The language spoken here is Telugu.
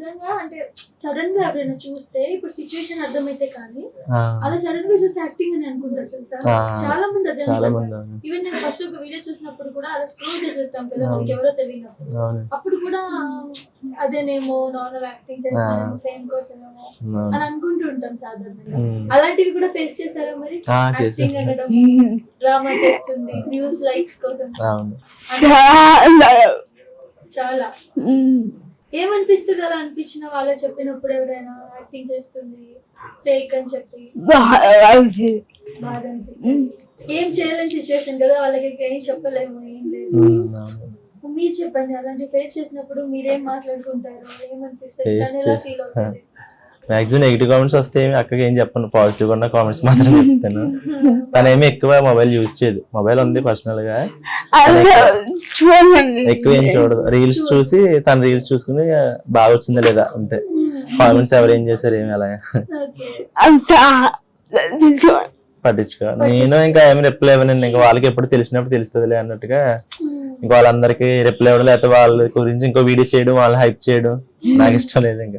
నిజంగా అంటే సడన్ గా ఎవరైనా చూస్తే ఇప్పుడు సిచ్యువేషన్ అర్థమైతే కానీ అలా సడన్ గా చూసి యాక్టింగ్ అని అనుకుంటారు తెలుసా. చాలా మంది అదే ఈవెన్ నేను ఫస్ట్ ఒక వీడియో చూసినప్పుడు కూడా అలా స్క్రోల్ చేసేస్తాం కదా మనకి ఎవరో తెలియనప్పుడు, అప్పుడు కూడా అదేనేమో నార్మల్ యాక్టింగ్ చేస్తానేమో ఫేమ్ కోసమేమో అని అనుకుంటూ ఉంటాం సాధారణంగా. అలాంటివి కూడా ఫేస్ చేశారా మరి? యాక్టింగ్ అనడం, డ్రామా చేస్తుంది, న్యూస్ లైక్స్ కోసం చాలా ఏమనిపిస్తుంది? అలా అనిపించిన వాళ్ళ చెప్పినప్పుడు ఎవరైనా యాక్టింగ్ చేస్తుంది ఫేక్ అని చెప్పి బాధ అనిపిస్తుంది. ఏం చేయలేని సిచ్యువేషన్ కదా, వాళ్ళకి ఏం చెప్పలేము, ఏం లేదు. మీరు చెప్పండి, అలాంటి ఫేస్ చేసినప్పుడు మీరేం మాట్లాడుకుంటారు, ఏమనిపిస్తుంది, తను ఎలా ఫీల్ అవుతుంది? మాక్సిమం నెగిటివ్ కామెంట్స్ వస్తే అక్కడికి ఏం చెప్పను, పాజిటివ్ ఉన్న కామెంట్స్ మాత్రం చెప్తాను. తనేమి ఎక్కువ మొబైల్ యూజ్ చేయదు, మొబైల్ ఉంది పర్సనల్ గా, ఎక్కువ ఏం చూడదు. రీల్స్ చూసి తన రీల్స్ చూసుకుని బాగా వచ్చిందా లేదా అంతే, కామెంట్స్ ఎవరు ఏం చేశారు ఏమి అలా పట్టించుకో. నేను ఇంకా ఏమి రిప్లై ఇవ్వనండి, ఇంకా వాళ్ళకి ఎప్పుడు తెలిసినప్పుడు తెలుస్తుందిలే అన్నట్టుగా ఇంకా వాళ్ళందరికీ రిప్లై ఇవ్వడం, లేకపోతే వాళ్ళ గురించి ఇంకో వీడియో చేయడం, వాళ్ళు హైప్ చేయడం నాకు ఇష్టం లేదు ఇంకా.